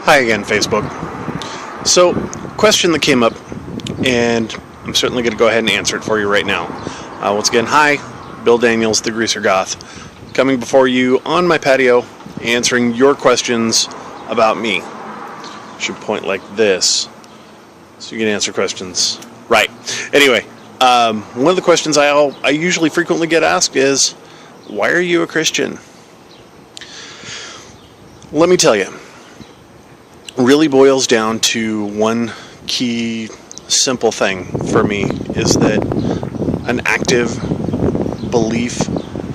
Hi again, Facebook. So, question that came up, and I'm certainly going to go ahead and answer it for you right now. Once again, hi, Bill Daniels, the Greaser Goth, coming before you on my patio, answering your questions about me. Should point like this, so you can answer questions. Right. Anyway, one of the questions I usually frequently get asked is, why are you a Christian? Let me tell you. Really boils down to one key simple thing for me, is that an active belief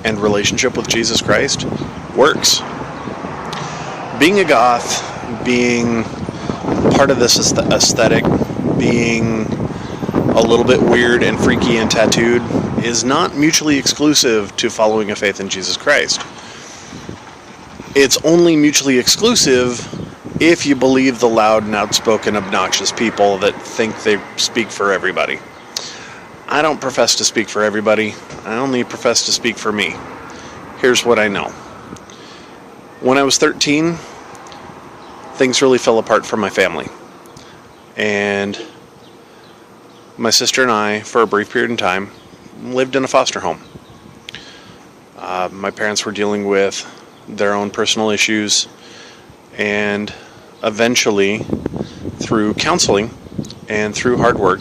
and relationship with Jesus Christ works. Being a goth, being part of this aesthetic, being a little bit weird and freaky and tattooed is not mutually exclusive to following a faith in Jesus Christ. It's only mutually exclusive if you believe the loud and outspoken, obnoxious people that think they speak for everybody. I don't profess to speak for everybody. I only profess to speak for me. Here's what I know. When I was 13, things really fell apart for my family. And my sister and I, for a brief period of time, lived in a foster home. My parents were dealing with their own personal issues, and eventually, through counseling and through hard work,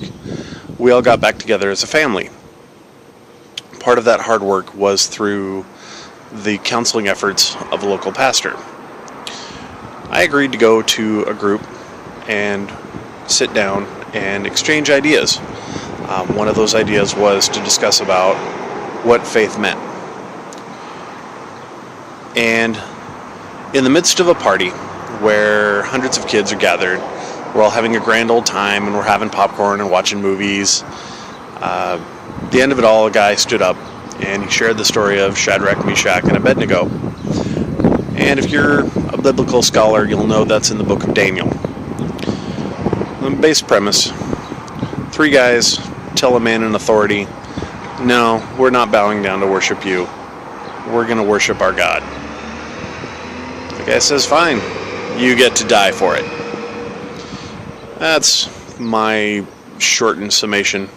we all got back together as a family. Part of that hard work was through the counseling efforts of a local pastor. I agreed to go to a group and sit down and exchange ideas. One of those ideas was to discuss about what faith meant. And in the midst of a party where hundreds of kids are gathered, we're all having a grand old time and we're having popcorn and watching movies. At the end of it all, a guy stood up and he shared the story of Shadrach, Meshach, and Abednego. And if you're a biblical scholar, you'll know that's in the book of Daniel. The base premise: 3 guys tell a man in authority, no, we're not bowing down to worship you. We're going to worship our God. The guy says, fine, you get to die for it. That's my shortened summation.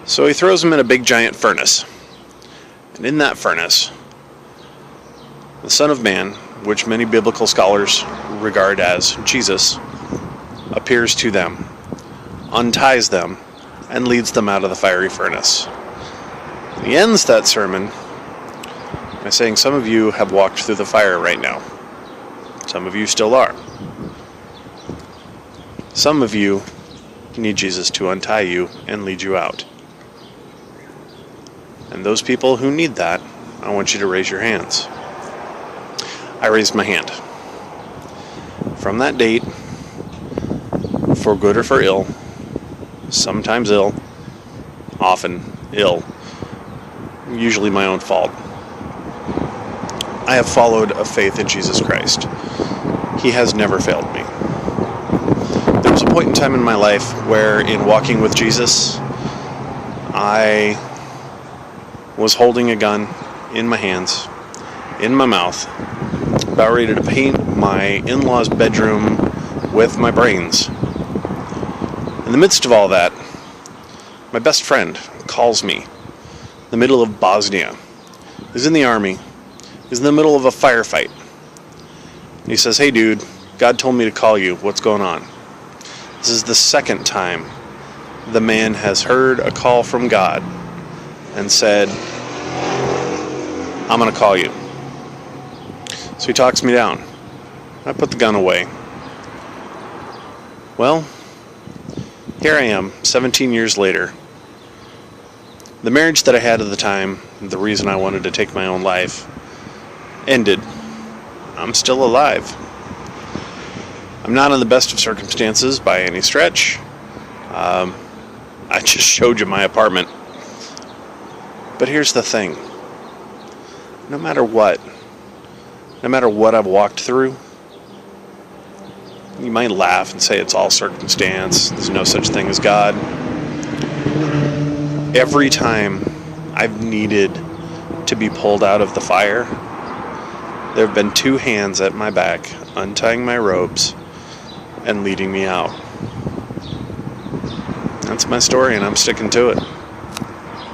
So he throws him in a big giant furnace. And in that furnace, the Son of Man, which many biblical scholars regard as Jesus, appears to them, unties them, and leads them out of the fiery furnace. And he ends that sermon by saying, some of you have walked through the fire right now. Some of you still are. Some of you need Jesus to untie you and lead you out. And those people who need that, I want you to raise your hands. I raised my hand. From that date, for good or for ill, sometimes ill, often ill, usually my own fault, I have followed a faith in Jesus Christ. He has never failed me. There was a point in time in my life where, in walking with Jesus, I was holding a gun in my hands, in my mouth, about ready to paint my in-laws' bedroom with my brains. In the midst of all that, my best friend calls me in the middle of Bosnia. He's in the army. He's in the middle of a firefight. He says, hey dude, God told me to call you. What's going on? This is the second time the man has heard a call from God and said, I'm going to call you. So he talks me down. I put the gun away. Well, here I am, 17 years later. The marriage that I had at the time, the reason I wanted to take my own life, ended. I'm still alive. I'm not in the best of circumstances by any stretch. I just showed you my apartment. But here's the thing. No matter what I've walked through, you might laugh and say it's all circumstance, there's no such thing as God. Every time I've needed to be pulled out of the fire, There have been 2 hands at my back, untying my ropes and leading me out. That's my story, and I'm sticking to it.